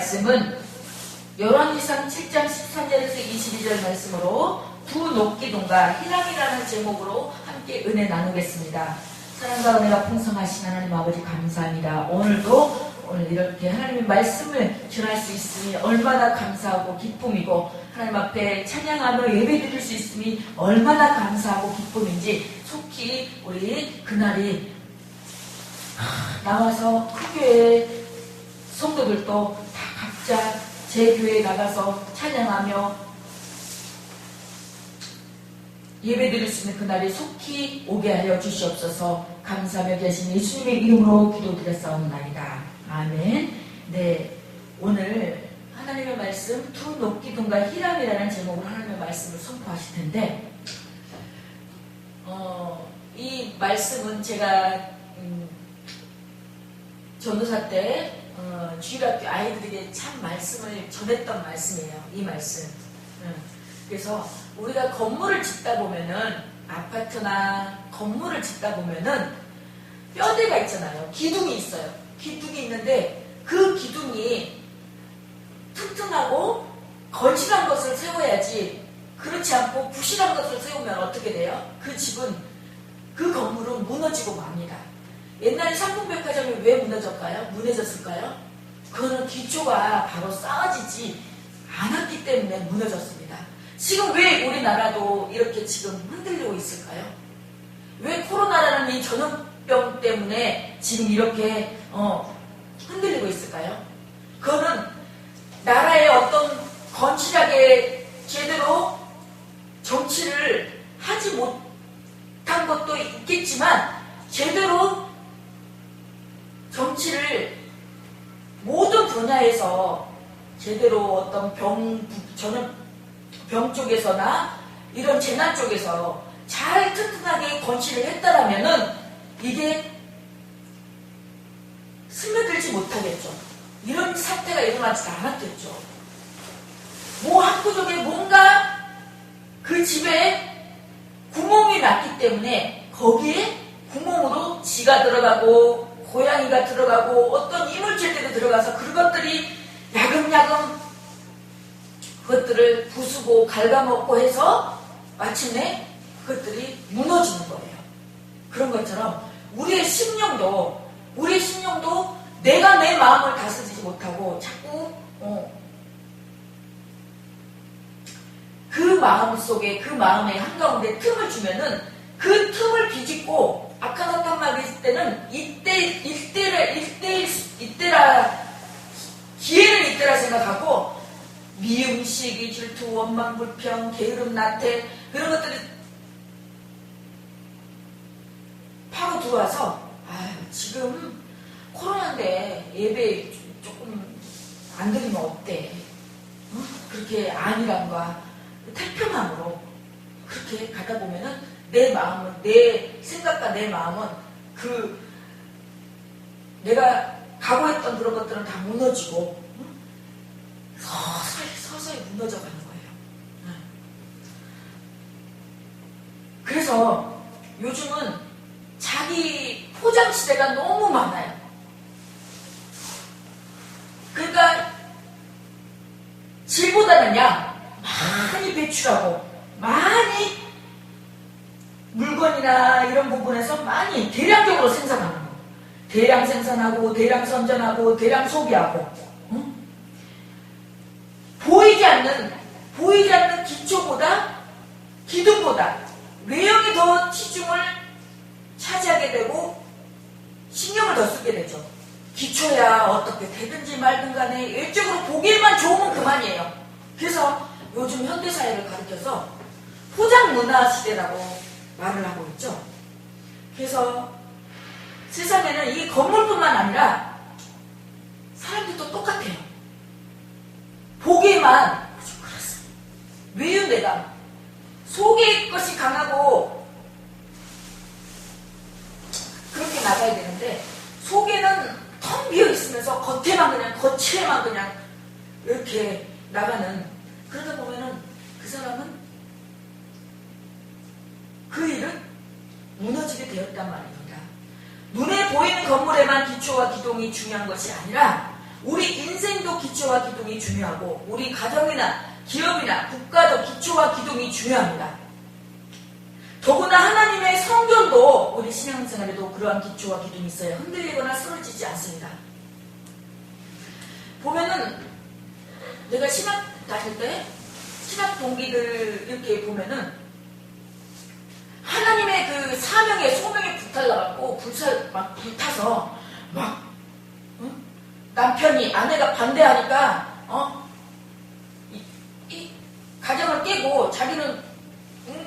말씀은 열왕기상 7장 13절에서 22절 말씀으로 두 녹기둥과 희랑이라는 제목으로 함께 은혜 나누겠습니다. 사랑과 은혜가 풍성하신 하나님 아버지 감사합니다. 오늘 이렇게 하나님의 말씀을 전할 수 있으니 얼마나 감사하고 기쁨이고 하나님 앞에 찬양하며 예배드릴 수 있으니 얼마나 감사하고 기쁨인지 속히 우리 그날이 나와서 그 교회 성도들도 다 각자 제 교회에 나가서 찬양하며 예배드릴 수 있는 그날이 속히 오게 하여 주시옵소서. 감사하며 계신 예수님의 이름으로 기도드렸사옵나이다. 아멘. 네, 오늘 하나님의 말씀 두 녹기둥과 희람이라는 제목으로 하나님의 말씀을 선포하실 텐데 이 말씀은 제가 전도사 때 주일학교 아이들에게 참 말씀을 전했던 말씀이에요. 이 말씀. 그래서 우리가 건물을 짓다 보면은 아파트나 건물을 짓다 보면은 뼈대가 있잖아요. 기둥이 있어요. 기둥이 있는데 그 기둥이 튼튼하고 건실한 것을 세워야지 그렇지 않고 부실한 것을 세우면 어떻게 돼요? 그 집은 그 건물은 무너지고 맙니다. 옛날에 삼풍백화점이 왜 무너졌을까요? 그거는 기초가 바로 쌓아지지 않았기 때문에 무너졌습니다. 지금 왜 우리나라도 이렇게 지금 흔들리고 있을까요? 왜 코로나라는 이 전염병 때문에 지금 이렇게 흔들리고 있을까요? 그거는 나라의 어떤 건실하게 제대로 정치를 하지 못한 것도 있겠지만 제대로 정치를 모든 분야에서 제대로 어떤 병 쪽에서나 이런 재난 쪽에서 잘 튼튼하게 건실을 했다라면은 이게 스며들지 못하겠죠. 이런 사태가 일어나지 않았겠죠. 한 구석에 뭔가 그 집에 구멍이 났기 때문에 거기에 구멍으로 쥐가 들어가고 고양이가 들어가고 어떤 이물질들이 들어가서 그것들이 야금야금 그것들을 부수고 갉아먹고 해서 마침내 그것들이 무너지는 거예요. 그런 것처럼 우리의 심령도 내가 내 마음을 다스리지 못하고 자꾸 그 마음 속에 그 마음의 한가운데 틈을 주면은 그 틈을 비집고 아까나탄 말이 있을 때는 이때라 기회는 이때라 생각하고 미움, 시기, 질투, 원망, 불평, 게으름, 나태 그런 것들이 파고 들어와서 지금 코로나인데 예배 조금 안 드리면 어때? 그렇게 안일함과 태평함으로 그렇게 가다 보면은 내 마음은 내 생각과 내 마음은 내가 각오했던 그런 것들은 다 무너지고 서서히 무너져가는 거예요. 그래서 요즘은 자기 포장 시대가 너무 많아요. 그러니까 질보다는 양 많이 배출하고 많이 물건이나 이런 부분에서 많이 대량적으로 생산하는 거. 대량 생산하고 대량 선전하고 대량 소비하고 보이지 않는 기둥보다 외형이 더 치중을 차지하게 되고 신경을 더 쓰게 되죠. 기초야 어떻게 되든지 말든 간에 일적으로 보기만 좋으면 그만이에요. 그래서 요즘 현대사회를 가리켜서 포장문화 시대라고 말을 하고 있죠. 그래서 세상에는 이 건물뿐만 아니라 사람들도 똑같아요. 보기에만 그렇습니다. 외유내강 속의 것이 강하고 그렇게 나가야 되는데 속에는 텅 비어 있으면서 겉에만 그냥 이렇게 나가는 그러다 보면은 그 사람은 그 일은 무너지게 되었단 말입니다. 눈에 보이는 건물에만 기초와 기둥이 중요한 것이 아니라 우리 인생도 기초와 기둥이 중요하고 우리 가정이나 기업이나 국가도 기초와 기둥이 중요합니다. 더구나 하나님의 성전도 우리 신앙생활에도 그러한 기초와 기둥이 있어요. 흔들리거나 쓰러지지 않습니다. 보면은 내가 신학 다닐 때 신학 동기들 이렇게 보면은 하나님의 그 사명에 소명에 불타려갖고 불타서 막 남편이 아내가 반대하니까 이 가정을 깨고 자기는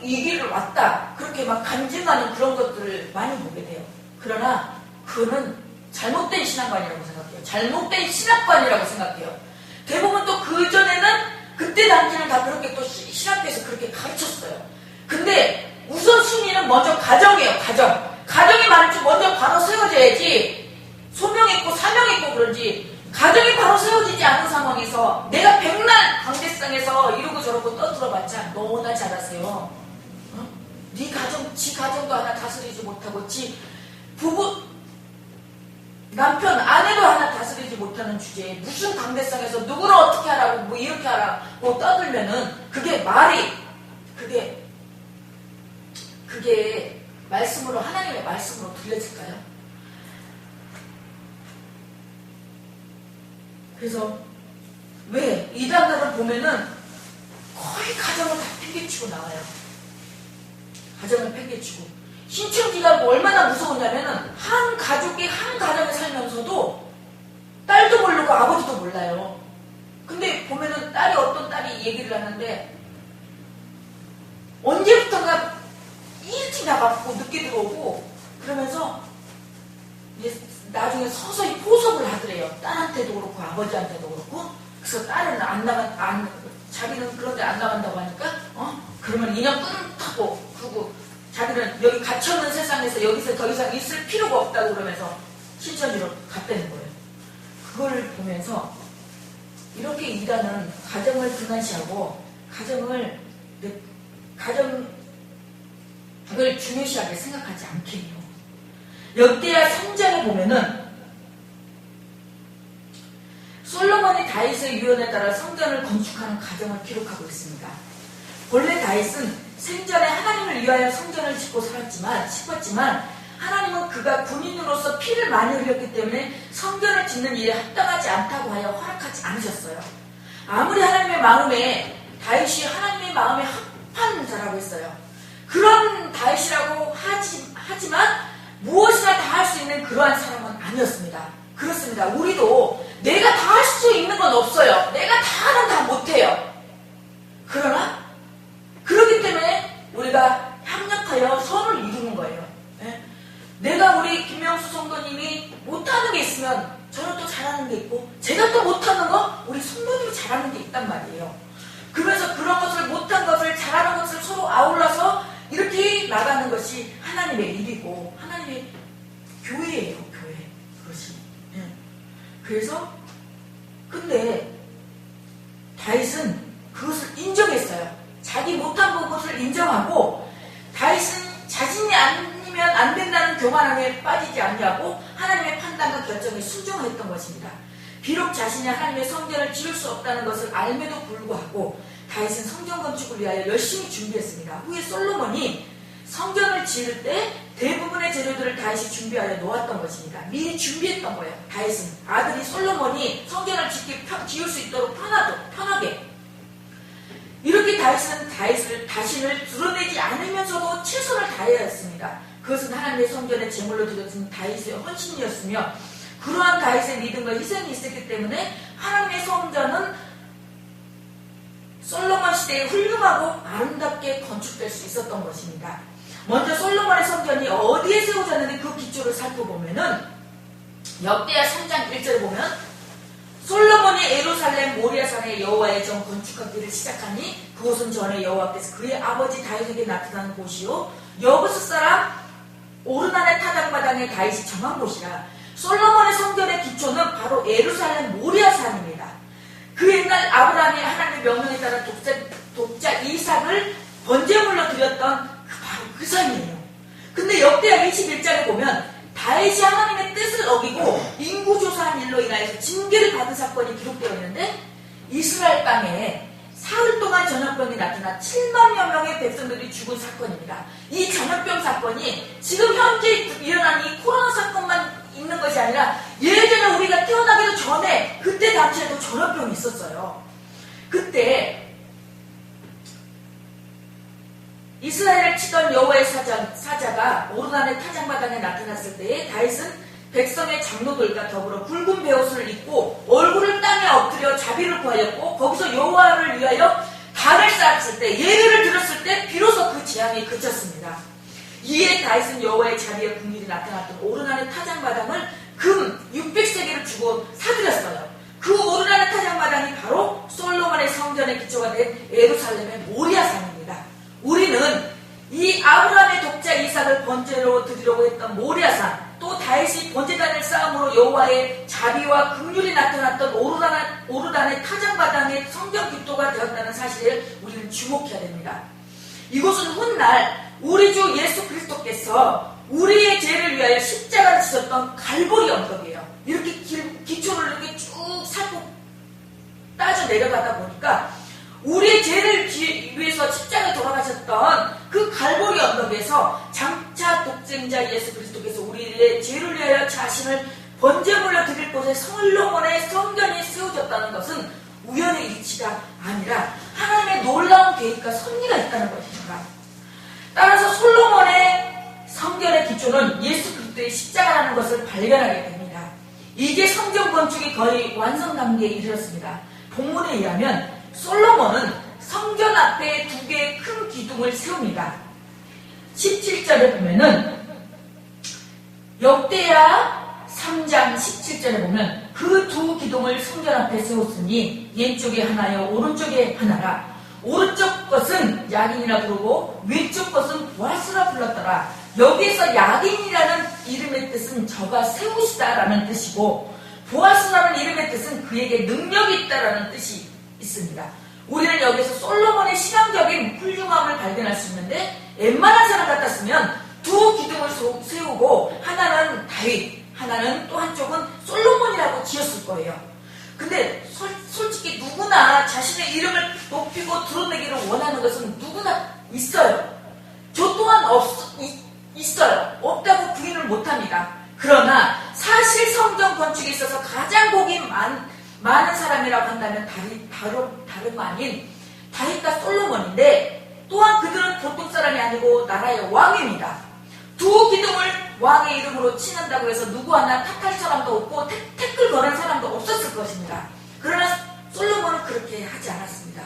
이 길을 왔다 그렇게 막 간증하는 그런 것들을 많이 보게 돼요. 그러나 그거는 잘못된 신앙관이라고 생각해요. 잘못된 신학관이라고 생각해요. 대부분 또 그 전에는 그때 당시는 다 그렇게 또 신학교에서 그렇게 가르쳤어요. 근데 우선순위는 먼저 가정이에요. 가정이 말이지 먼저 바로 세워져야지. 소명 있고 사명 있고 그런지 가정이 바로 세워지지 않은 상황에서 내가 백날 강대상에서 이러고 저러고 떠들어봤자 너무나 잘하세요. 네 가정, 지 가정도 하나 다스리지 못하고 지 부부 남편, 아내도 하나 다스리지 못하는 주제에 무슨 강대상에서 누구를 어떻게 하라고 뭐 이렇게 하라고 떠들면은 그게 말이 그게 말씀으로 하나님의 말씀으로 들려질까요? 그래서 왜 이단들을 보면은 거의 가정을 다 팽개치고 나와요. 가정을 팽개치고 신천지가 얼마나 무서우냐면은 한 가족이 한 가정에 살면서도 딸도 모르고 아버지도 몰라요. 근데 보면은 어떤 딸이 얘기를 하는데 언제부턴가 일찍 나가고 늦게 들어오고 그러면서 이제 나중에 서서히 포섭을 하더래요. 딸한테도 그렇고 아버지한테도 그렇고. 그래서 딸은 자기는 그런데 안 나간다고 하니까 그러면 인연 끊다고 그러고 자기는 여기 갇혀있는 세상에서 여기서 더 이상 있을 필요가 없다고 그러면서 신천지로 갔다는 거예요. 그걸 보면서 이렇게 이단은 가정을 등한시하고 가정을 중요시하게 생각하지 않게 해요. 역대하 3장에 보면은 솔로몬이 다윗의 유언에 따라 성전을 건축하는 과정을 기록하고 있습니다. 본래 다윗은 생전에 하나님을 위하여 성전을 짓고 싶었지만 하나님은 그가 군인으로서 피를 많이 흘렸기 때문에 성전을 짓는 일에 합당하지 않다고 하여 허락하지 않으셨어요. 아무리 하나님의 마음에 다윗이 하나님의 마음에 합한 자라고 했어요. 그런 다윗이라고 하지만 무엇이나 다 할 수 있는 그러한 사람은 아니었습니다. 그렇습니다. 우리도 내가 다 할 수 있는 건 없어요. 내가 다는 다 못해요. 그러나 그렇기 때문에 우리가 협력하여 선을 이루는 거예요. 네? 내가 우리 김명수 성도님이 못하는 게 있으면 저는 또 잘하는 게 있고 제가 또 못하는 거 우리 성도님이 잘하는 게 있단 말이에요. 그러면서 그런 것을 못한 것을 잘하는 것을 서로 아울러서 이렇게 나가는 것이 하나님의 일이고 하나님의 교회예요. 교회. 그것이. 네. 그래서 근데 다윗은 그것을 인정했어요. 자기 못한 것을 인정하고 다윗은 자신이 아니면 안 된다는 교만함에 빠지지 않냐고 하나님의 판단과 결정에 순종했던 것입니다. 비록 자신이 하나님의 성전을 지을 수 없다는 것을 알매도 불구하고 다윗은 성전 건축을 위하여 열심히 준비했습니다. 후에 솔로몬이 성전을 지을 때 대부분의 재료들을 다윗이 준비하여 놓았던 것입니다. 미리 준비했던 거예요. 다윗은 아들이 솔로몬이 성전을 지을 수 있도록 편하게 이렇게 다윗은 자신을 드러내지 않으면서도 최선을 다해야 했습니다. 그것은 하나님의 성전에 제물로 드렸던 다윗의 헌신이었으며 그러한 다윗의 믿음과 희생이 있었기 때문에 하나님의 성전은 솔로몬 시대에 훌륭하고 아름답게 건축될 수 있었던 것입니다. 먼저 솔로몬의 성전이 어디에 세워졌는지 그 기초를 살펴보면은 역대하 3장 1절을 보면 솔로몬이 예루살렘 모리아산에 여호와의 정 건축하기를 시작하니 그곳은 전에 여호와께서 그의 아버지 다윗에게 나타난 곳이요 여부스 사람 오르난의 타작마당에 다윗이 정한 곳이라. 솔로몬의 성전의 기초는 바로 예루살렘 모리아산입니다. 그 옛날 아브라함이 하나님의 명령에 따라 독자 이삭을 번제물로 드렸던 바로 그 산이에요. 근데 역대하 21장에 보면 다윗이 하나님의 뜻을 어기고 인구조사한 일로 인하여서 징계를 받은 사건이 기록되어 있는데, 이스라엘 땅에 사흘 동안 전염병이 나타나 7만여 명의 백성들이 죽은 사건입니다. 이 전염병 사건이 지금 현재 일어난 이 코로나 사건만 있는 것이 아니라 예전에 우리가 태어나기도 전에 그때 당시에도 전염병이 있었어요. 그때 이스라엘을 치던 여호와의 사자가 오르난의 타작마당에 나타났을 때에 다윗은 백성의 장로들과 더불어 굵은 베옷을 입고 얼굴을 땅에 엎드려 자비를 구하였고, 거기서 여호와를 위하여 단을 쌓았을 때, 예배를 드렸을 때 비로소 그 재앙이 그쳤습니다. 이에 다윗은 여호와의 자비의 국률이 나타났던 오르난의 타작마당을 금 600세겔을 주고 사들였어요. 그 오르난의 타작마당이 바로 솔로몬의 성전의 기초가 된 예루살렘의 모리아산입니다. 우리는 이 아브라함의 독자 이삭을 번제로 드리려고 했던 모리아산, 또 다윗이 번제단을 쌓음으로 여호와의 자비와 긍휼이 나타났던 오르단의 타작마당의 성전 기토가 되었다는 사실을 우리는 주목해야 됩니다. 이곳은 훗날 우리 주 예수 그리스도께서 우리의 죄를 위하여 십자가를 지셨던 갈보리 언덕이에요. 이렇게 기초를 이렇게 쭉 살고 따져 내려가다 보니까 우리의 죄를 위해서 십자가에 돌아가셨던 그 갈보리 언덕에서 장차 독생자 예수 그리스도께서 우리의 죄를 위하여 자신을 번제물로 드릴 곳에 솔로몬의 성전이 세워졌다는 것은 우연의 이치가 아니라 하나님의 놀라운 계획과 섭리가 있다는 것입니다. 따라서 솔로몬의 성전의 기초는 예수 그리스도의 십자가라는 것을 발견하게 됩니다. 이제 성전 건축이 거의 완성 단계에 이르렀습니다. 본문에 의하면 솔로몬은 성전 앞에 두 개의 큰 기둥을 세웁니다. 17절에 보면은 역대하 3장 17절에 보면 그 두 기둥을 성전 앞에 세웠으니 왼쪽에 하나요 오른쪽에 하나라. 오른쪽 것은 야긴이라 부르고 왼쪽 것은 보아스라 불렀더라. 여기에서 야긴이라는 이름의 뜻은 저가 세우시다라는 뜻이고, 보아스라는 이름의 뜻은 그에게 능력이 있다라는 뜻이 있습니다. 우리는 여기서 솔로몬의 신앙적인 훌륭함을 발견할 수 있는데, 웬만한 사람 같았으면 두 기둥을 세우고 하나는 다윗, 하나는 또 한쪽은 솔로몬이라고 지었을 거예요. 근데 솔직히 누구나 자신의 이름을 높이고 드러내기를 원하는 것은 누구나 있어요. 저 또한 있어요. 없다고 부인을 못합니다. 그러나 사실 성전 건축에 있어서 가장 복이 많은 사람이라고 한다면 다름 아닌 다윗과 솔로몬인데, 또한 그들은 보통 사람이 아니고 나라의 왕입니다. 두 기둥을 왕의 이름으로 치는다고 해서 누구 하나 탓할 사람도 없고 태클 걸을 사람도 없었을 것입니다. 그러나 솔로몬은 그렇게 하지 않았습니다.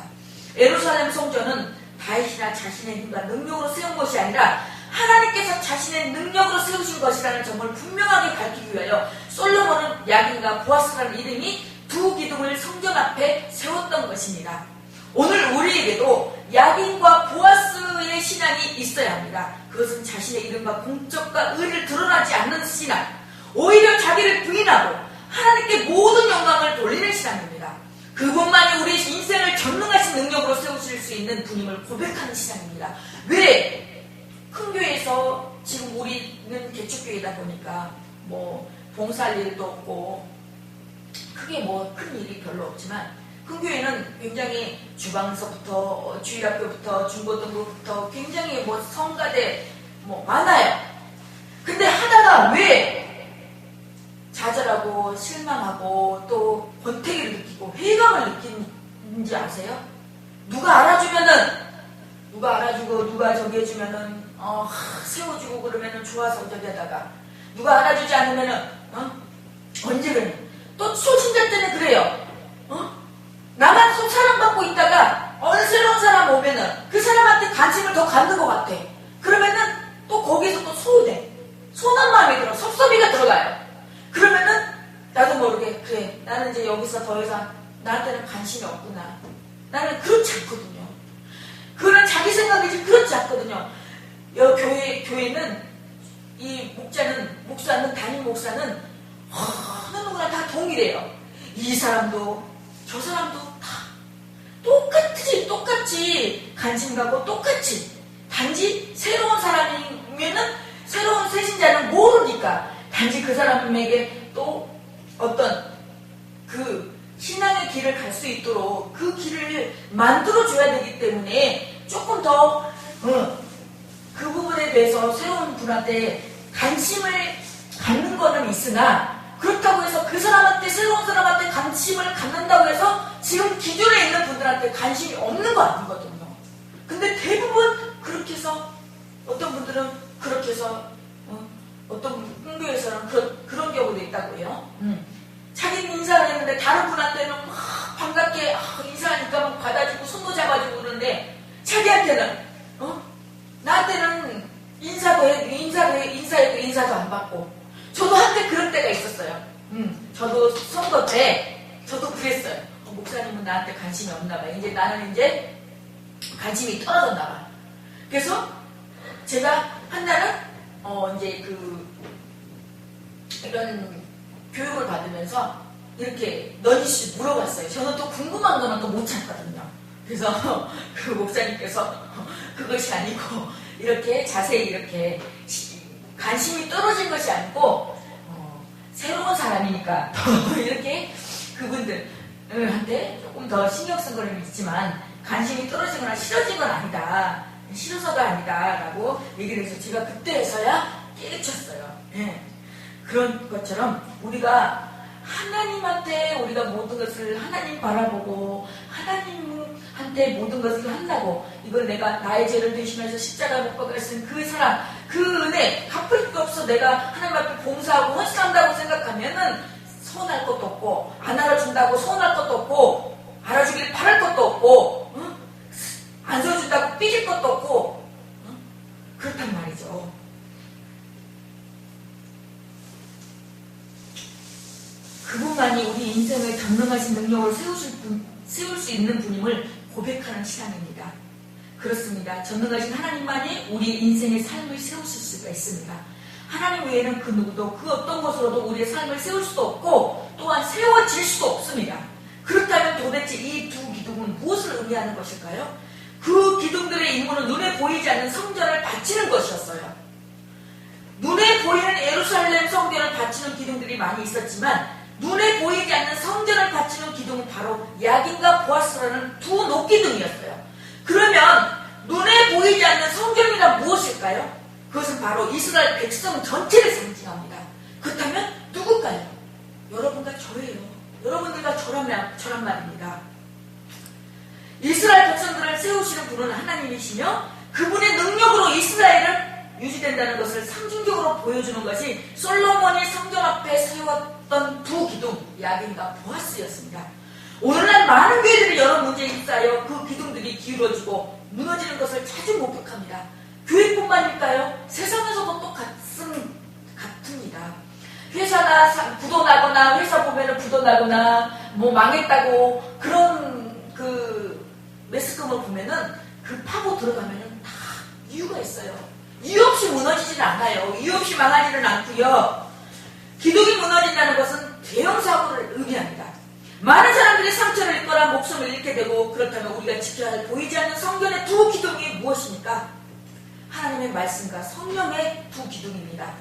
예루살렘 성전은 다윗이나 자신의 힘과 능력으로 세운 것이 아니라 하나님께서 자신의 능력으로 세우신 것이라는 점을 분명하게 밝히기 위하여 솔로몬은 야긴과 보아스라는 이름이 두 기둥을 성전 앞에 세웠던 것입니다. 오늘 우리에게도 야긴과 보아스의 신앙이 있어야 합니다. 그것은 자신의 이름과 공적과 의를 드러나지 않는 신앙, 오히려 자기를 부인하고 하나님께 모든 영광을 돌리는 신앙입니다. 그분만이 우리 인생을 전능하신 능력으로 세우실 수 있는 분임을 고백하는 신앙입니다. 왜? 큰 교회에서 지금 우리는 개척교회다 보니까 봉사할 일도 없고 크게 큰 일이 별로 없지만, 큰 교회는 굉장히 주방서부터 주일학교부터 중고등부부터 굉장히 성가대 많아요. 근데 하다가 왜 좌절하고 실망하고 또 권태기를 느끼고 회의감을 느끼는지 아세요? 누가 알아주고 누가 저기 해주면은 세워주고 그러면은 좋아서 저기 하다가, 누가 알아주지 않으면은 언제 그래? 또 소신자 때는 그래요. 나만 사랑받고 있다가 어느 새로운 사람 오면은 그 사람한테 관심을 더 갖는 것 같아. 그러면은 또 거기에서 또 소외돼. 소난 마음이 들어. 섭섭이가 들어가요. 그러면은 나도 모르게 그래, 나는 이제 여기서 더 이상 나한테는 관심이 없구나. 나는 그렇지 않거든요. 그거는 자기 생각이지 그렇지 않거든요. 교회는 이 목사는 담임 목사는 어느 누구나 다 동일해요. 이 사람도 저 사람도 다 똑같이 관심 가고 똑같이, 단지 새로운 사람이면은 새로운 새신자는 모르니까 단지 그 사람에게 또 어떤 그 신앙의 길을 갈 수 있도록 그 길을 만들어줘야 되기 때문에 조금 더 그 부분에 대해서 새로운 분한테 관심을 갖는 거는 있으나, 그렇다고 해서 그 사람한테, 새로운 사람한테 관심을 갖는다고 해서 지금 기존에 있는 분들한테 관심이 없는 거 아니거든요. 근데 대부분 그렇게 해서, 어떤 분들은 그렇게 해서 어떤 홍교에서는 그런 경우도 있다고 해요. 자기는 인사를 했는데 다른 분한테는 막 반갑게 인사하니까 막 받아주고 손도 잡아주고 그러는데, 자기한테는 나한테는 인사해도 인사도 안 받고. 저도 한때 그런 때가 있었어요. 저도 선거 때 저도 그랬어요. 목사님은 나한테 관심이 없나 봐. 이제 나는 이제 관심이 떨어졌나 봐. 그래서 제가 한 날은 이제 이런 교육을 받으면서 이렇게 넌지시 물어봤어요. 저는 또 궁금한 거는 또 못 참거든요. 그래서 그 목사님께서 그것이 아니고 이렇게 자세히 이렇게 관심이 떨어진 것이 아니고 새로운 사람이니까 이렇게 그분들한테 조금 더 신경 쓴 거는 있지만 관심이 떨어지거나 싫어진 건 아니다. 싫어서가 아니다 라고 얘기를 해서 제가 그때에서야 깨우쳤어요. 예. 그런 것처럼 우리가 하나님한테 우리가 모든 것을 하나님 바라보고 하나님한테 모든 것을 한다고, 이걸 내가 나의 죄를 대신해서 십자가 못 박아 쓴 그 사람, 그 은혜 갚을 게 없어. 내가 하나님 앞에 봉사하고 헌신한다고 생각하면은 서운할 것도 없고, 안 알아준다고 서운할 것도 없고, 알아주길 바랄 것도 없고, 안 써준다고 삐질 것도 없고, 그렇단 말이죠. 그분만이 우리 인생의 전능하신 능력을 세울 수 있는 분임을 고백하는 시간입니다. 그렇습니다. 전능하신 하나님만이 우리 인생의 삶을 세우실 수가 있습니다. 하나님 외에는 그 누구도 그 어떤 것으로도 우리의 삶을 세울 수도 없고 또한 세워질 수도 없습니다. 그렇다면 도대체 이 두 기둥은 무엇을 의미하는 것일까요? 그 기둥들의 임무는 눈에 보이지 않는 성전을 바치는 것이었어요. 눈에 보이는 예루살렘 성전을 바치는 기둥들이 많이 있었지만 눈에 보이지 않는 성전을 바치는 기둥은 바로 야긴과 보아스라는 두 녹기둥이었어요. 그러면 눈에 보이지 않는 성전이란 무엇일까요? 그것은 바로 이스라엘 백성 전체를 상징합니다. 그렇다면 누굴까요? 여러분과 저예요. 여러분들과 저란 말입니다. 이스라엘 백성들을 세우시는 분은 하나님이시며 그분의 능력으로 이스라엘은 유지된다는 것을 상징적으로 보여주는 것이 솔로몬이 성전 앞에 세웠던 두 기둥, 야긴과 보아스였습니다. 오늘날 많은 교회들이 여러 문제에 휩싸여 그 기둥들이 기울어지고 무너지는 것을 자주 목격합니다. 교회뿐만일까요? 세상에서도 같습니다. 회사나 부도 나거나 회사 보면은 부도 나거나 뭐 망했다고 그런 그 매스컴을 보면은 그 파고 들어가면은 다 이유가 있어요. 이유 없이 무너지지는 않아요. 이유 없이 망하지는 않고요. 기둥이 무너진다는 것은 대형 사고를 의미합니다. 많은 사람들이 상처를 입거나 목숨을 잃게 되고, 그렇다면 우리가 지켜야 할 보이지 않는 성전의 두 기둥이 무엇입니까? 하나님의 말씀과 성령의 두 기둥입니다.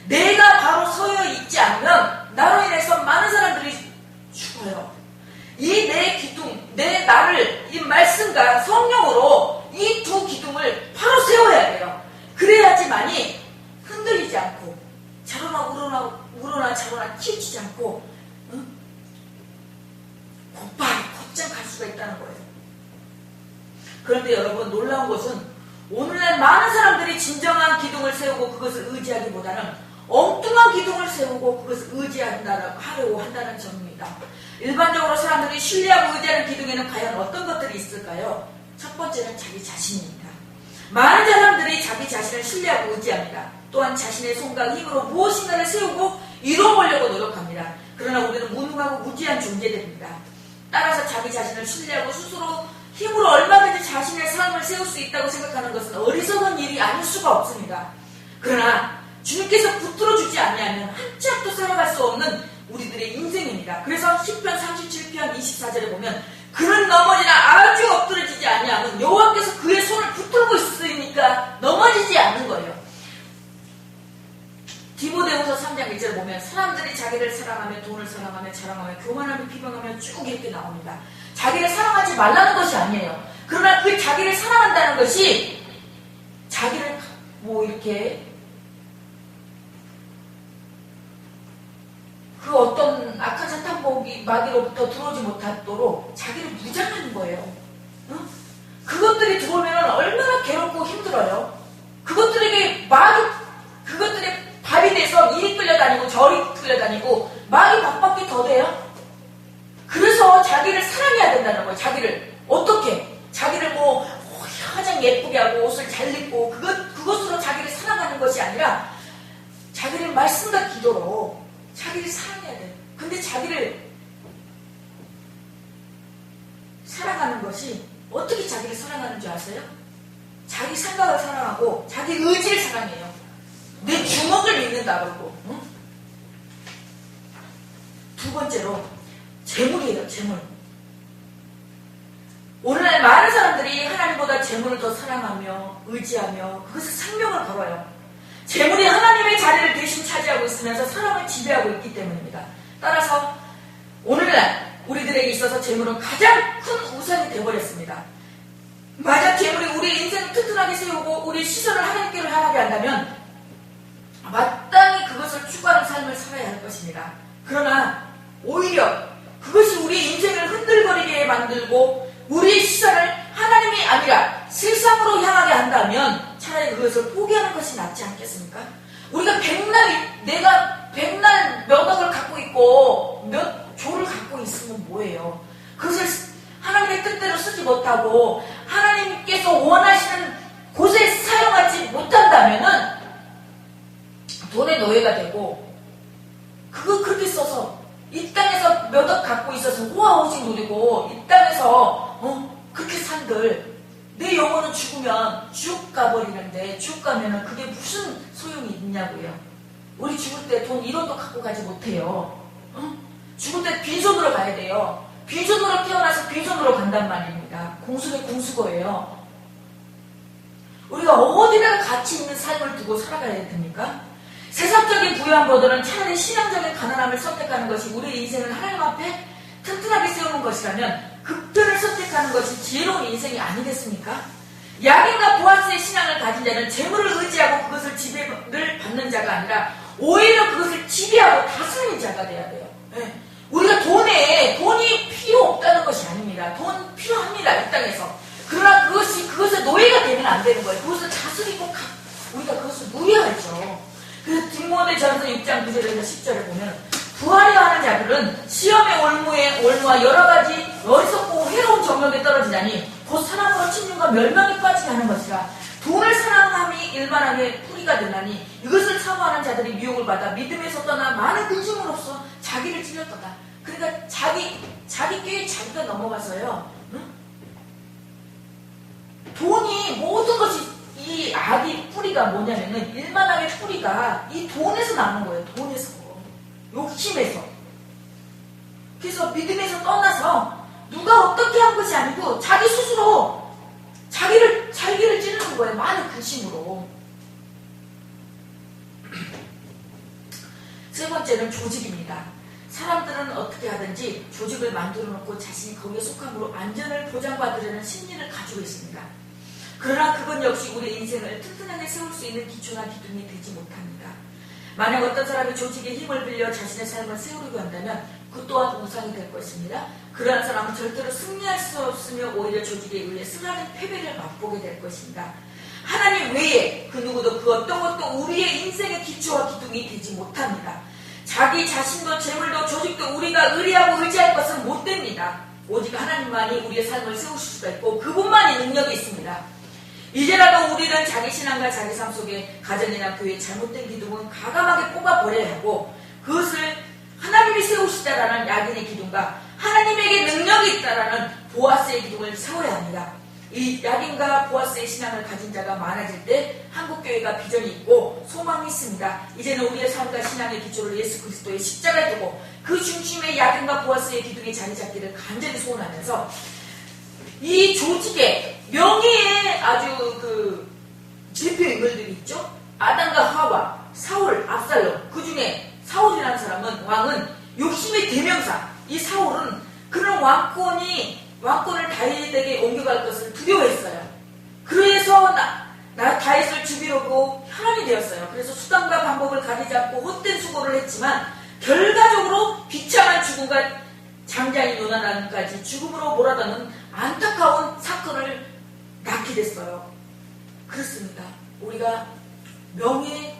내가 바로 서여 있지 않으면 나로 인해서 많은 사람들이 죽어요. 이 내 기둥, 나를 이 말씀과 성령으로 이 두 기둥을 바로 세워야 돼요. 그래야지만이 흔들리지 않고 우러나 자로나 치우치지 않고 곧장 갈 수가 있다는 거예요. 그런데 여러분, 놀라운 것은 오늘날 많은 사람들이 진정한 기둥을 세우고 그것을 의지하기보다는 엉뚱한 기둥을 세우고 그것을 의지하려고 한다는 점입니다. 일반적으로 사람들이 신뢰하고 의지하는 기둥에는 과연 어떤 것들이 있을까요? 첫 번째는 자기 자신입니다. 많은 사람들이 자기 자신을 신뢰하고 의지합니다. 또한 자신의 손과 힘으로 무엇인가를 세우고 이뤄보려고 노력합니다. 그러나 우리는 무능하고 무지한 존재들입니다. 따라서 자기 자신을 신뢰하고 스스로 힘으로 얼마든지 자신의 삶을 세울 수 있다고 생각하는 것은 어리석은 일이 아닐 수가 없습니다. 그러나 주님께서 붙들어주지 않으면 한 치 앞도 살아갈 수 없는 우리들의 인생입니다. 그래서 시편 37편 24절에 보면 그는 넘어지나 아주 엎드러지지 아니하면 여호와께서 그의 손을 붙들고 있으니까 넘어지지 않는 거예요. 디모데후서 3장 1절에 자랑하며 교만하며 비방하며 쭉 이렇게 나옵니다. 자기를 사랑하지 말라는 것이 아니에요. 그러나 그 자기를 사랑한다는 것이 자기를 뭐 이렇게 그 어떤 악한 사탄 마귀로부터 들어오지 못하도록 자기를 무장하는 거예요. 응? 그것들이 들어오면 얼마나 괴롭고 힘들어요. 그것들이 밥이 돼서 이리 끌려다니고 저리 끌려다니고 마귀 밥밖에 더 돼요. 그래서 자기를 사랑해야 된다는 거예요. 자기를 어떻게? 자기를 뭐 가장 예쁘게 하고 옷을 잘 입고 그것으로 자기를 사랑하는 것이 아니라 자기를 말씀과 기도로 자기를 사랑해야 돼요. 근데 자기를 사랑하는 것이 어떻게 자기를 사랑하는 줄 아세요? 자기 생각을 사랑하고 자기 의지를 사랑해요. 내 주먹을 믿는다 그러고. 응? 두 번째로 재물이에요. 재물. 오늘날 많은 사람들이 하나님보다 재물을 더 사랑하며 의지하며 그것을 생명을 걸어요. 재물이 하나님의 자리를 대신 차지하고 있으면서 사람을 지배하고 있기 때문입니다. 따라서 오늘날 우리들에게 있어서 재물은 가장 큰 우상이 되어버렸습니다. 만약 재물이 우리 인생을 튼튼하게 세우고 우리 시선을 하나님께로 향하게 한다면 마땅히 그것을 추구하는 삶을 살아야 할 것입니다. 그러나 오히려 그것이 우리 인생을 흔들거리게 만들고 우리의 시선을 하나님이 아니라 세상으로 향하게 한다면 차라리 그것을 포기하는 것이 낫지 않겠습니까? 우리가 내가 백날 몇 억을 갖고 있고 몇 조를 갖고 있으면 뭐예요? 그것을 하나님의 뜻대로 쓰지 못하고 하나님께서 원하시는 곳에 사용하지 못한다면은 돈의 노예가 되고 그렇게 써서 이 땅에서 몇 억 갖고 있어서 호화호식 누리고 이 땅에서 그렇게 산들 내 영혼은 죽으면 쭉 가버리는데 쭉 가면은 그게 무슨 소용이 있냐고요. 우리 죽을 때 돈 1원도 갖고 가지 못해요. 죽을 때 빈손으로 가야 돼요. 빈손으로 태어나서 빈손으로 간단 말입니다. 공수의 공수거예요. 우리가 어디다가 가치 있는 삶을 두고 살아가야 됩니까? 세상적인 부유함보다는 차라리 신앙적인 가난함을 선택하는 것이 우리의 인생을 하나님 앞에 튼튼하게 세우는 것이라면 극단을 선택하는 것이 지혜로운 인생이 아니겠습니까? 야긴과 보아스의 신앙을 가진 자는 재물을 의지하고 그것을 지배를 받는 자가 아니라 오히려 그것을 지배하고 다스리는 자가 돼야 돼요. 네. 우리가 돈이 필요 없다는 것이 아닙니다. 돈 필요합니다. 이 땅에서. 그러나 그것의 노예가 되면 안 되는 거예요. 그것을 다스리고 우리가 그것을 누려야죠. 그래서 디모데전서 6장 9절에서 10절을 보면 부하려 하는 자들은 시험의 올무와 여러 가지 어리석고 해로운 정욕에 떨어지다니 곧 사랑으로 침륜과 멸망에 빠지게 하는 것이라. 돈을 사랑함이 일만하게 뿌리가 되나니 이것을 사모하는 자들이 미혹을 받아 믿음에서 떠나 많은 근심으로써 자기를 찔렸도다. 그러니까 자기 꾀에 자기가 넘어가서요. 응? 돈이 모든 것이 이 악의 뿌리가 뭐냐면은 일만하게 뿌리가 이 돈에서 나는 거예요. 돈에서. 욕심에서. 그래서 믿음에서 떠나서 누가 어떻게 한 것이 아니고 자기 스스로 자기를 찌르는 거예요. 많은 근심으로. 세 번째는 조직입니다. 사람들은 어떻게 하든지 조직을 만들어 놓고 자신이 거기에 속함으로 안전을 보장받으려는 심리를 가지고 있습니다. 그러나 그건 역시 우리 인생을 튼튼하게 세울 수 있는 기초나 기둥이 되지 못합니다. 만약 어떤 사람이 조직의 힘을 빌려 자신의 삶을 세우려고 한다면 그 또한 우상이 될 것입니다. 그러한 사람은 절대로 승리할 수 없으며 오히려 조직에 의해 쓰라린 패배를 맛보게 될 것입니다. 하나님 외에 그 누구도 그 어떤 것도 우리의 인생의 기초와 기둥이 되지 못합니다. 자기 자신도 재물도 조직도 우리가 의리하고 의지할 것은 못 됩니다. 오직 하나님만이 우리의 삶을 세우실 수가 있고 그분만이 능력이 있습니다. 이제라도 우리는 자기 신앙과 자기 삶 속에 가정이나 교회의 잘못된 기둥은 가감하게 뽑아버려야 하고 그것을 하나님이 세우시다라는 야긴의 기둥과 하나님에게 능력이 있다라는 보아스의 기둥을 세워야 합니다. 이 야긴과 보아스의 신앙을 가진 자가 많아질 때 한국교회가 비전이 있고 소망이 있습니다. 이제는 우리의 삶과 신앙의 기초를 예수 그리스도의 십자가에 두고 그 중심에 야긴과 보아스의 기둥이 자리 잡기를 간절히 소원하면서 이 조직의 명예의 아주 대표 인물들이 있죠. 아담과 하와, 사울, 압살롬. 그 중에 사울이라는 사람은 왕은 욕심의 대명사. 이 사울은 그런 왕권을 다윗에게 옮겨갈 것을 두려워했어요. 그래서 다윗을 죽이려고 혈안이 되었어요. 그래서 수단과 방법을 가리지 않고 헛된 수고를 했지만 결과적으로 비참한 죽음과 장자인 요나단까지 죽음으로 몰아가는 안타까운 사건을 낳게 됐어요. 그렇습니다. 우리가 명예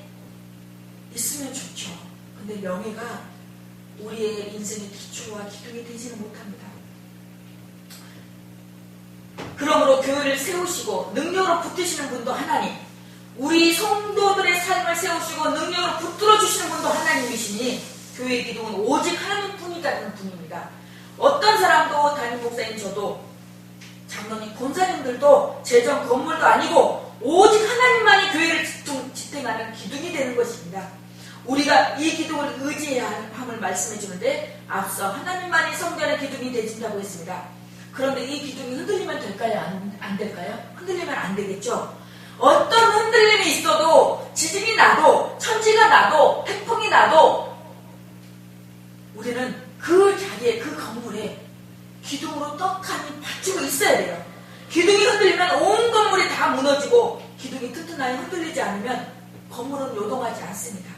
있으면 좋죠. 근데 명예가 우리의 인생의 기초와 기둥이 되지는 못합니다. 그러므로 교회를 세우시고 능력으로 붙드시는 분도 하나님, 우리 성도들의 삶을 세우시고 능력으로 붙들어 주시는 분도 하나님이시니 교회의 기둥은 오직 하나님뿐이라는 분입니다. 어떤 사람도 담임 목사님 저도 장로님 권사님들도 재정 건물도 아니고 오직 하나님만이 교회를 지탱하는 기둥이 되는 것입니다. 우리가 이 기둥을 의지해야 함을 말씀해 주는데 앞서 하나님만이 성전의 기둥이 되신다고 했습니다. 그런데 이 기둥이 흔들리면 될까요? 안 될까요? 흔들리면 안 되겠죠. 어떤 흔들림이 있어도 지진이 나도 천지가 나도 태풍이 나도 우리는 그 자리에 그 건물에 기둥으로 떡하니 받치고 있어야 돼요. 기둥이 흔들리면 온 건물이 다 무너지고 기둥이 튼튼하게 흔들리지 않으면 건물은 요동하지 않습니다.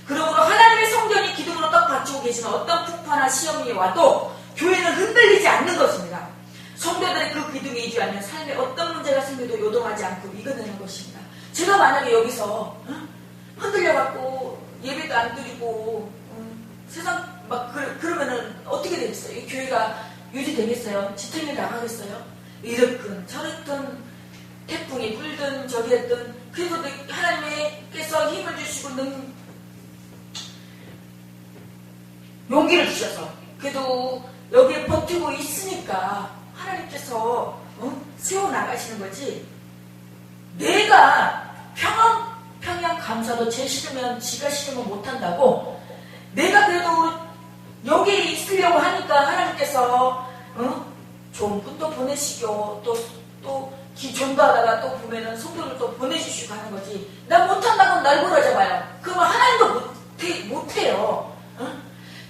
그러므로 하나님의 성전이 기둥으로 떡 받치고 계시는 어떤 풍파나 시험이 와도 교회는 흔들리지 않는 것입니다. 성도들의 그 기둥에 의지하면 삶에 어떤 문제가 생겨도 요동하지 않고 이겨내는 것입니다. 제가 만약에 여기서 흔들려갖고 예배도 안 드리고 세상 막 그러면은 어떻게 되겠어요? 이 교회가 유지되겠어요? 지탱이 나가겠어요? 이렇든 저렇든 태풍이 불든 저기 했든 그래도 하나님께서 힘을 주시고 용기를 주셔서 그래도 여기에 버티고 있으니까 하나님께서 세워나가시는 거지. 내가 평양 감사도 쟤 싫으면 지가 싫으면 못한다고 내가 그래도 여기에 있으려고 하니까 하나님께서 좋은 분도 보내시고 또 전도하다가 또 보면은 성도를 또 보내주시고 하는 거지. 나 못한다고 날 몰아잡아요. 그러면 하나님도 못해요.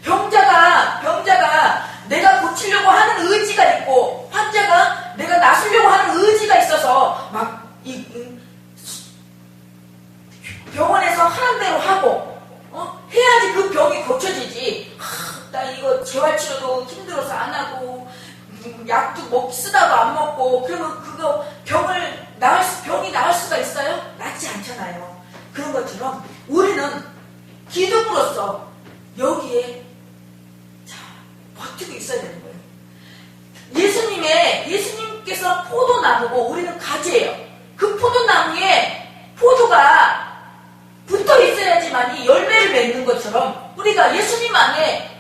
병자가 내가 고치려고 하는 의지가 있고 환자가 내가 나서려고 하는 의지가 있어서 막 병원에서 하는 대로 하고 해야지 그 병이 고쳐지지. 나 이거 재활치료도 힘들어서 안 하고 약도 쓰다도 안 먹고 그러면 그거 병이 나을 수가 있어요? 낫지 않잖아요. 그런 것처럼 우리는 기둥으로서 여기에 버티고 있어야 되는 거예요. 예수님께서 포도나무고 우리는 가지예요. 그 포도나무에 포도가 붙어 있어야지만이 열매를 맺는 것처럼 우리가 예수님 안에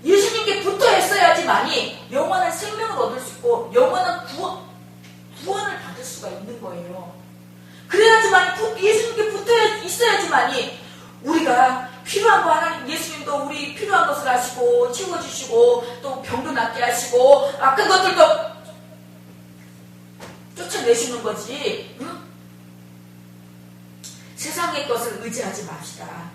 예수님께 붙어 있어야지만이 영원한 생명을 얻을 수 있고 영원한 구원을 받을 수가 있는 거예요. 그래야지만 예수님께 붙어 있어야지만이 우리가 필요한 거 하나님 예수님도 우리 필요한 것을 하시고 채워주시고 또 병도 낫게 하시고 아픈 것들도 쫓아내시는 거지. 세상의 것을 의지하지 맙시다.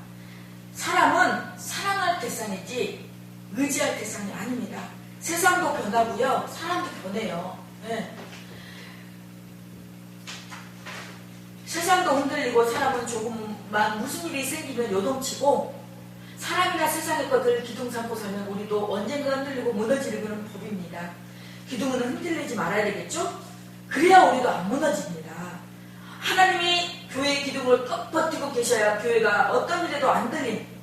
사람은 사랑할 대상이지 의지할 대상이 아닙니다. 세상도 변하고요. 사람도 변해요. 네. 세상도 흔들리고 사람은 조금만 무슨 일이 생기면 요동치고 사람이나 세상의 것을 기둥 삼고 살면 우리도 언젠가 흔들리고 무너지는 법입니다. 기둥은 흔들리지 말아야 되겠죠? 그래야 우리도 안 무너집니다. 하나님이 교회의 기둥을 꼭 버티고 계셔야 교회가 어떤 일에도 안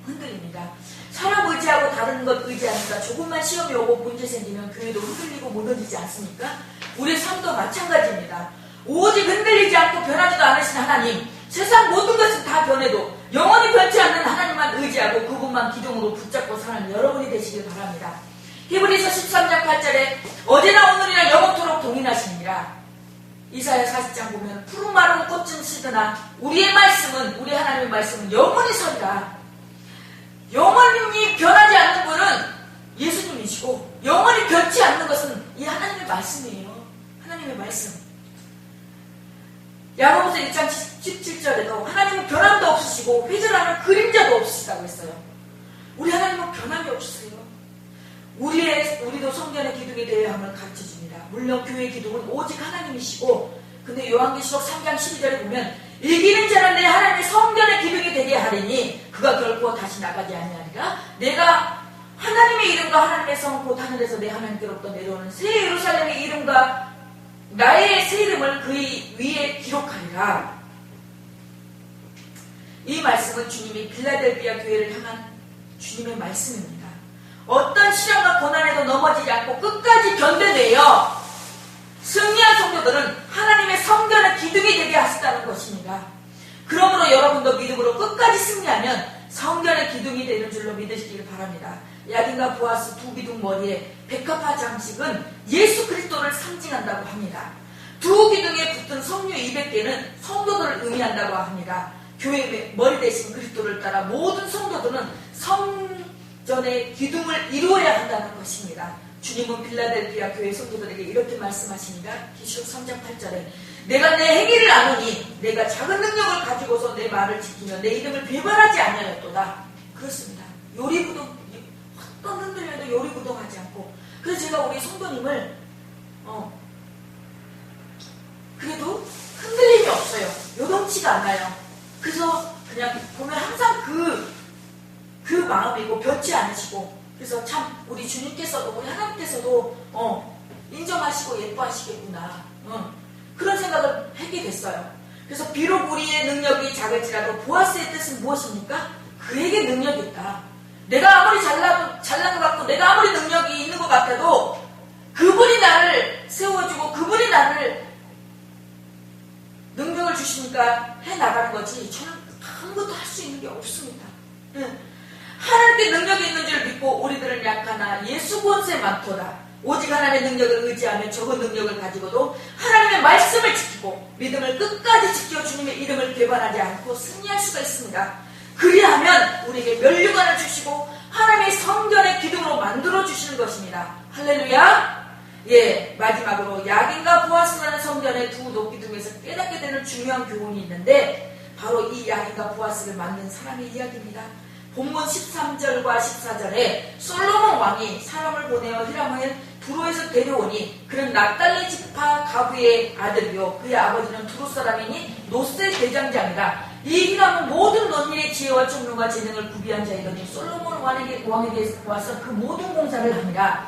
흔들립니다. 사람 의지하고 다른 것 의지하니까 조금만 시험이 오고 문제 생기면 교회도 흔들리고 무너지지 않습니까? 우리의 삶도 마찬가지입니다. 오직 흔들리지 않고 변하지도 않으신 하나님, 세상 모든 것은 다 변해도 영원히 변치 않는 하나님만 의지하고 그분만 기둥으로 붙잡고 사는 여러분이 되시길 바랍니다. 히브리서 13장 8절에 어제나 오늘이나 영원토록 동일하시니라. 이사야 40장 보면 푸른 마른 꽃은 시드나 우리의 말씀은 우리 하나님의 말씀은 영원히 서리라. 영원히 변하지 않는 분은 예수님이시고 영원히 변치 않는 것은 이 하나님의 말씀이에요. 하나님의 말씀. 야고보서 1장 17절에도 하나님은 변함도 없으시고 회절하는 그림자도 없으시다고 했어요. 우리 하나님은 변함이 없으세요. 우리도 성전의 기둥이 되어야 함을 가르쳐줍니다. 물론 교회 기둥은 오직 하나님이시고, 근데 요한계시록 3장 12절에 보면 이기는 자는 내 하나님의 성전의 기둥이 되게 하리니 그가 결코 다시 나가지 아니하리라. 내가 하나님의 이름과 하나님의 성 곧 하늘에서 내 하나님께로부터 내려오는 새 예루살렘의 이름과 나의 새 이름을 그의 위에 기록하리라. 이 말씀은 주님이 빌라델비아 교회를 향한 주님의 말씀입니다. 어떤 시련과 고난에도 넘어지지 않고 끝까지 견뎌내어 승리한 성도들은 하나님의 성전의 기둥이 되게 하셨다는 것입니다. 그러므로 여러분도 믿음으로 끝까지 승리하면 성전의 기둥이 되는 줄로 믿으시길 바랍니다. 야긴과 보아스 두 기둥 머리에 백합화 장식은 예수 그리스도를 상징한다고 합니다. 두 기둥에 붙은 석류 200개는 성도들을 의미한다고 합니다. 교회의 머리 대신 그리스도를 따라 모든 성도들은 성전의 기둥을 이루어야 한다는 것입니다. 주님은 빌라델비아 교회 성도들에게 이렇게 말씀하십니다. 계시록 3장 8절에 내가 내 행위를 아노니 내가 작은 능력을 가지고서 내 말을 지키며 내 이름을 배반하지 아니하였도다. 그렇습니다. 요리부동 어떤 흔들려도 요리부동하지 않고, 그래서 제가 우리 성도님을 그래도 흔들림이 없어요. 요동치가 않아요. 그래서 그냥 보면 항상 그 마음이고 변치 않으시고, 그래서 참 우리 주님께서도 우리 하나님께서도 인정하시고 예뻐하시겠구나, 그런 생각을 하게 됐어요. 그래서 비록 우리의 능력이 작을지라도 보아스의 뜻은 무엇입니까? 그에게 능력이 있다. 내가 아무리 잘난 것 같고 내가 아무리 능력이 있는 것 같아도 그분이 나를 세워주고 그분이 나를 능력을 주시니까 해나가는 거지, 저는 아무것도 할 수 있는 게 없습니다. 하나님께 능력이 있는 줄 믿고 우리들은 약하나 예수 권세 많도다. 오직 하나님의 능력을 의지하며 적은 능력을 가지고도 하나님의 말씀을 지키고 믿음을 끝까지 지켜 주님의 이름을 배반하지 않고 승리할 수가 있습니다. 그리하면 우리에게 면류관을 주시고 하나님의 성전의 기둥으로 만들어 주시는 것입니다. 할렐루야. 예, 마지막으로 야긴과 보아스라는 성전의 두 높기둥에서 깨닫게 되는 중요한 교훈이 있는데, 바로 이 야긴과 보아스를 만든 사람의 이야기입니다. 본문 13절과 14절에 솔로몬 왕이 사람을 보내어 히람을 두로에서 데려오니 그는 납달리 지파 가부의 아들이요 그의 아버지는 두로 사람이니 노세 대장장이라. 이 히람은 모든 논일의 지혜와 총명과 재능을 구비한 자이더니 솔로몬 왕에게 와서 그 모든 공사를 합니다.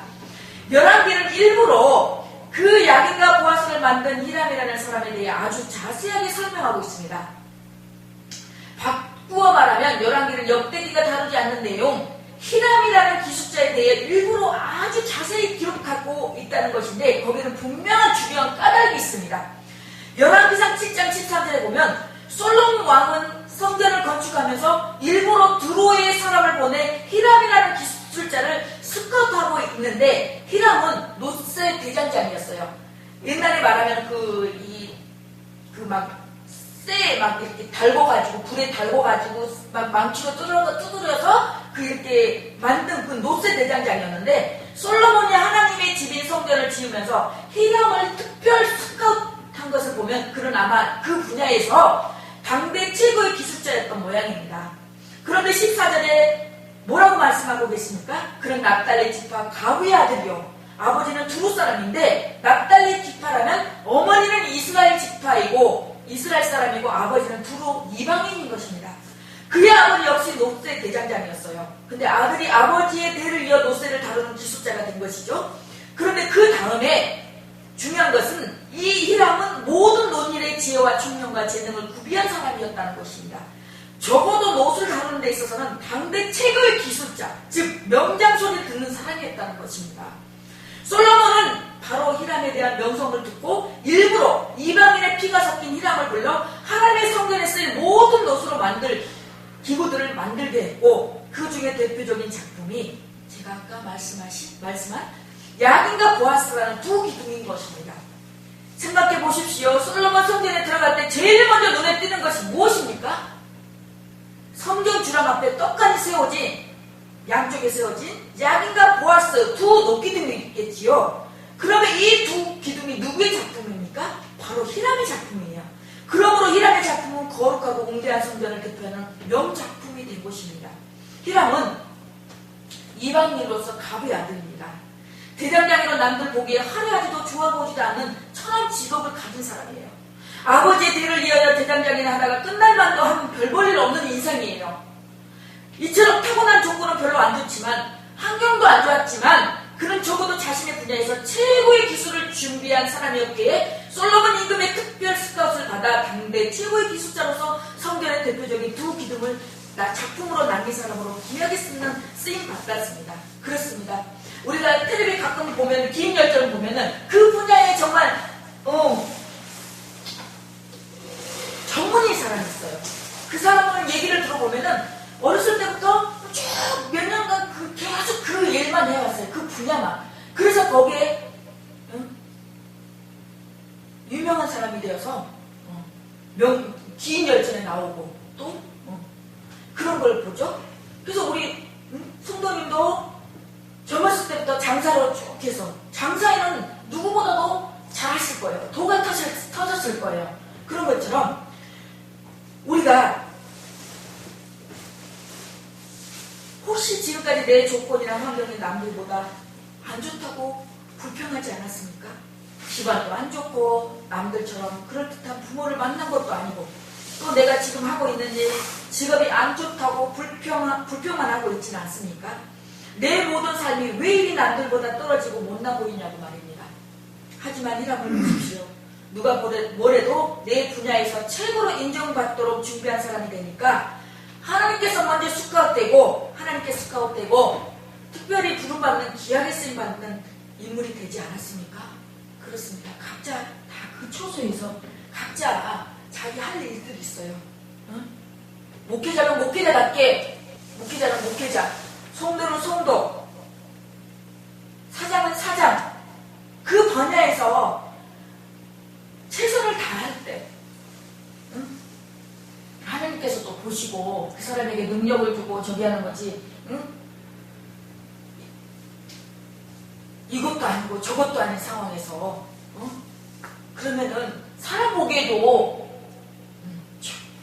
열왕기는 일부러 그 야긴과 보아스를 만든 히람이라는 사람에 대해 아주 자세하게 설명하고 있습니다. 바꾸어 말하면 열왕기는 역대기가 다루지 않는 내용, 히람이라는 기술자에 대해 일부러 아주 자세히 기록하고 있다는 것인데, 거기는 분명한 중요한 까닭이 있습니다. 열왕기상 7장 13절에 보면 솔로몬 왕은 성전을 건축하면서 일부러 드로의 사람을 보내 히람이라는 기술자를 스카우트하고 있는데, 히람은 노세 대장장이었어요. 옛날에 말하면 쇠에 막 이렇게 달궈가지고, 불에 달궈가지고, 막 망치로 두드려서 이렇게 만든 그 노세 대장장이었는데, 솔로몬이 하나님의 집인 성전을 지으면서 히람을 특별 스카우트한 것을 보면 그는 아마 그 분야에서 당대 최고의 기술자였던 모양입니다. 그런데 14절에 뭐라고 말씀하고 계십니까? 그는 납달리 지파 가부의 아들이요 아버지는 두루 사람인데, 납달리 지파라면 어머니는 이스라엘 지파이고 이스라엘 사람이고 아버지는 두루 이방인인 것입니다. 그의 아버지 역시 노세 대장장이었어요. 근데 아들이 아버지의 대를 이어 노세를 다루는 기술자가 된 것이죠. 그런데 그 다음에 중요한 것은 이 히람은 모든 논일의 지혜와 총명과 재능을 구비한 사람이었다는 것입니다. 적어도 노수를 다루는 데 있어서는 당대 최고의 기술자, 즉 명장 소리를 듣는 사람이었다는 것입니다. 솔로몬은 바로 히람에 대한 명성을 듣고 일부러 이방인의 피가 섞인 히람을 불러 하나님의 성전에 쓰일 모든 노수로 만들 기구들을 만들게 했고, 그 중에 대표적인 작품이 제가 아까 말씀한 야긴과 보아스라는 두 기둥인 것입니다. 생각해 보십시오. 솔로몬 성전에 들어갈 때 제일 먼저 눈에 띄는 것이 무엇입니까? 성전 주랑 앞에 떡하니 세워진, 양쪽에 세워진 야긴과 보아스 두 높기둥이 있겠지요. 그러면 이 두 기둥이 누구의 작품입니까? 바로 히람의 작품이에요. 그러므로 히람의 작품은 거룩하고 웅대한 성전을 대표하는 명작품이 된 것입니다. 히람은 이방인으로서 갑의 아들입니다. 대장장이로 남들 보기에 화려하지도 좋아 보이지도 않는 천한 직업을 가진 사람이에요. 아버지의 뒤를 이어서 대장장이를 하다가 끝날 만도 하면 별 볼 일 없는 인생이에요. 이처럼 타고난 조건은 별로 안 좋지만 환경도 안 좋았지만 그는 적어도 자신의 분야에서 최고의 기술을 준비한 사람이었기에 솔로몬 임금의 특별 스카웃을 받아 당대 최고의 기술자로서 성전의 대표적인 두 기둥을 작품으로 남긴 사람으로 귀하게 쓰임 받았습니다. 그렇습니다. 우리가 텔레비 가끔 보면 긴 열전을 보면은 그 분야에 정말 전문인 사람이 있어요. 그 사람을 얘기를 들어보면은 어렸을 때부터 쭉 몇 년간 계속 그 일만 해왔어요. 그 분야만. 그래서 거기에 유명한 사람이 되어서 긴 열전에 나오고 또 그런 걸 보죠. 그래서 우리 성도님도 젊었을 때부터 장사로 쭉 해서 장사에는 누구보다도 잘하실 거예요. 도가 터졌을 거예요. 그런 것처럼 우리가 혹시 지금까지 내 조건이나 환경이 남들보다 안 좋다고 불평하지 않았습니까? 집안도 안 좋고 남들처럼 그럴듯한 부모를 만난 것도 아니고 또 내가 지금 하고 있는 일 직업이 안 좋다고 불평만 하고 있지는 않습니까? 내 모든 삶이 왜 이리 남들보다 떨어지고 못나 보이냐고 말입니다. 하지만 이라고 보십시오. 누가 뭐래도 내 분야에서 최고로 인정받도록 준비한 사람이 되니까 하나님께서 먼저 스카웃되고 하나님께 스카웃되고 특별히 부름받는 귀하게 쓰임받는 인물이 되지 않았습니까? 그렇습니다. 각자 다 그 처소에서 각자 자기 할 일들이 있어요. 응? 목회자는 목회자답게 목회자는 목회자, 성도는 성도, 사장은 사장, 그 분야에서 최선을 다할 때 응? 하나님께서도 보시고 그 사람에게 능력을 주고 저기 하는 거지. 응? 이것도 아니고 저것도 아닌 상황에서 그러면은 사람 보기에도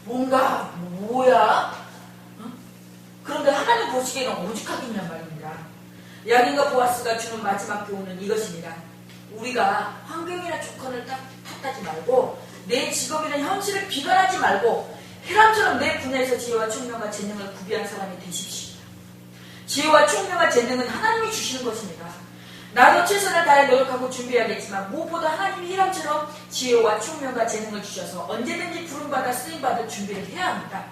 뭔가 뭐야? 그런데 하나님 보시기에는 오죽하겠냔 말입니다. 야긴과 보아스가 주는 마지막 교훈은 이것입니다. 우리가 환경이나 조건을 탓하지 말고 내 직업이나 현실을 비관하지 말고 히람처럼 내 분야에서 지혜와 총명과 재능을 구비한 사람이 되십시오. 지혜와 총명과 재능은 하나님이 주시는 것입니다. 나도 최선을 다해 노력하고 준비해야겠지만 무엇보다 하나님이 히람처럼 지혜와 총명과 재능을 주셔서 언제든지 부름받아 쓰임받을 준비를 해야 합니다.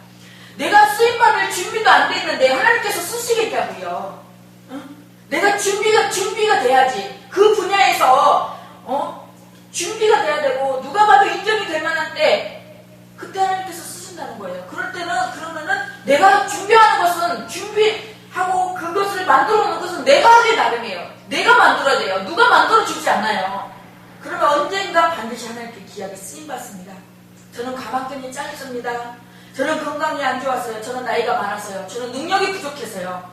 내가 쓰임받을 준비도 안 돼 있는데 하나님께서 쓰시겠다고요. 응? 내가 준비가 돼야지. 그 분야에서 준비가 돼야 되고 누가 봐도 인정이 될 만한 때 그때 하나님께서 쓰신다는 거예요. 그러면은 내가 준비하는 것은 준비하고 그것을 만들어 놓는 것은 내가 하기 나름이에요. 내가 만들어야 돼요. 누가 만들어 주지 않나요? 그러면 언젠가 반드시 하나님께 귀하게 쓰임받습니다. 저는 가방끈이 짧습니다. 저는 건강이 안 좋았어요. 저는 나이가 많았어요. 저는 능력이 부족해서요.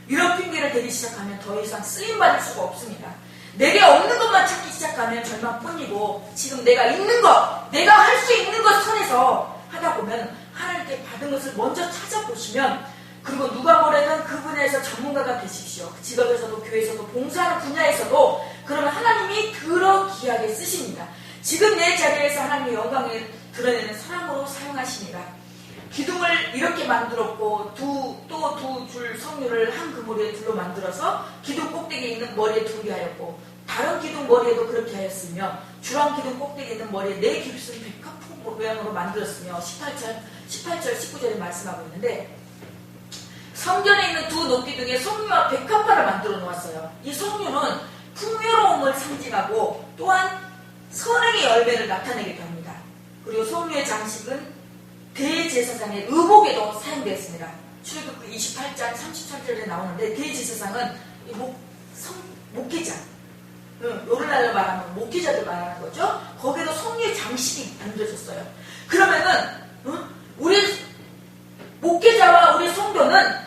이런 핑계를 대기 시작하면 더 이상 쓰임받을 수가 없습니다. 내게 없는 것만 찾기 시작하면 절망뿐이고 지금 내가 있는 것, 내가 할 수 있는 것 선에서 하다 보면 하나님께 받은 것을 먼저 찾아보시면 그리고 누가 뭐래든 그 분야에서 전문가가 되십시오. 직업에서도 교회에서도 봉사하는 분야에서도 그러면 하나님이 더 귀하게 쓰십니다. 지금 내 자리에서 하나님의 영광을 드러내는 사람으로 사용하십니다. 기둥을 이렇게 만들었고 또 두 줄 성류를 한 그물에 둘로 만들어서 기둥 꼭대기에 있는 머리에 두르게 하였고 다른 기둥 머리에도 그렇게 하였으며 주랑 기둥 꼭대기에 있는 머리에 네 깁스를 백합포 모양으로 만들었으며 18절 19절에 말씀하고 있는데 성전에 있는 두 녹기둥에 성류와 백합화를 만들어 놓았어요. 이 성류는 풍요로움을 상징하고 또한 선행의 열매를 나타내기도 합니다. 그리고 성류의 장식은 대제사장의 의복에도 사용되었습니다. 출애굽기 28장 33절에 나오는데 대제사장은 목회자, 오늘날로 말하면 목회자들 말하는 거죠. 거기에도 성류의 장식이 만들어졌어요. 그러면은 우리 목회자와 우리 성도는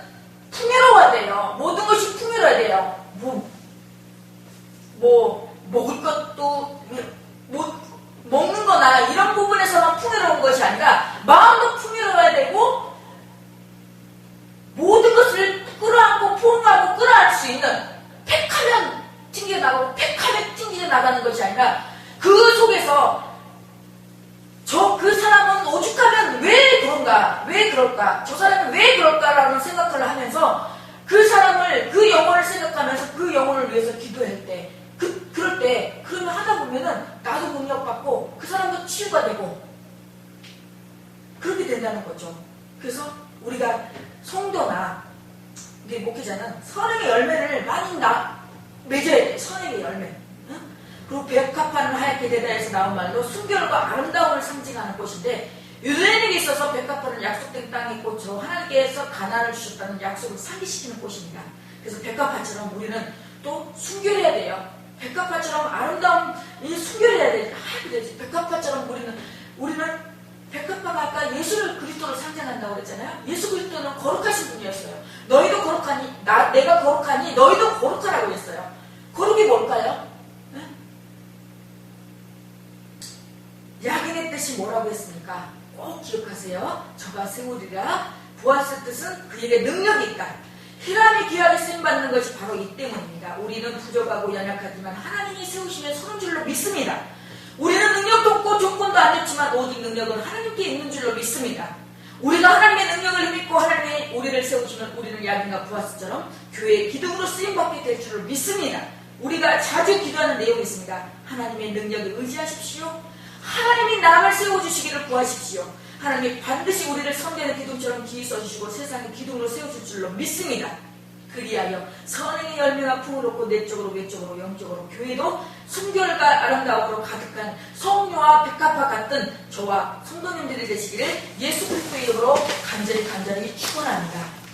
풍요로워야 돼요. 모든 것이 풍요로워야 돼요. 먹을 것도 먹는 거나 이런 부분에서만 풍요로운 것이 아니라 마음도 풍요로워야 되고 모든 것을 끌어안고 포옹하고 끌어안을 그럴까? 저 사람이 왜 그럴까라는 생각을 하면서 그 사람을, 그 영혼을 생각하면서 그 영혼을 위해서 기도할 때, 그럴 때, 그러면 하다 보면은 나도 능력받고 그 사람도 치유가 되고 그렇게 된다는 거죠. 그래서 우리가 성도나 우리 목회자는 선행의 열매를 많이 맺어야 돼. 선행의 열매. 응? 그리고 백합화는 하얗게 되다 해서 나온 말로 순결과 아름다움을 상징하는 꽃인데, 유대인에게 있어서 백합화는 약속된 땅의 꽃으로 하나님께서 가나안을 주셨다는 약속을 상기시키는 꽃입니다. 그래서 백합화처럼 우리는 또 순결해야 돼요. 백합화처럼 아름다움, 순결해야 돼. 하얗게 되지. 백합화처럼 우리는 백합화가 아까 예수를 그리스도를 상징한다고 그랬잖아요. 예수 그리스도는 거룩하신 분이었어요. 너희도 거룩하니, 내가 거룩하니 너희도 거룩하라고 했어요. 거룩이 뭘까요? 네? 야긴의 뜻이 뭐라고 했습니까? 꼭 기억하세요. 저가 세우리라. 보았을 뜻은 그에게 능력이 있다. 히람이 귀하게 쓰임받는 것이 바로 이 때문입니다. 우리는 부족하고 연약하지만 하나님이 세우시면 서는 줄로 믿습니다. 우리는 능력도 없고 조건도 안 됐지만 오직 능력은 하나님께 있는 줄로 믿습니다. 우리가 하나님의 능력을 힘입고 하나님이 우리를 세우시면 우리는 야긴과 보아스처럼 교회의 기둥으로 쓰임받게 될 줄로 믿습니다. 우리가 자주 기도하는 내용이 있습니다. 하나님의 능력에 의지하십시오. 하나님이 남을 세워주시기를 구하십시오. 하나님이 반드시 우리를 선대는 기둥처럼 기이 써주시고 세상의 기둥으로 세우실 줄로 믿습니다. 그리하여 선행의 열매가 풍요롭고 내적으로 외적으로 영적으로 교회도 순결과 아름다움으로 가득한 성녀와 백합화 같은 저와 성도님들이 되시기를 예수 그리스도의 이름으로 간절히 축원합니다.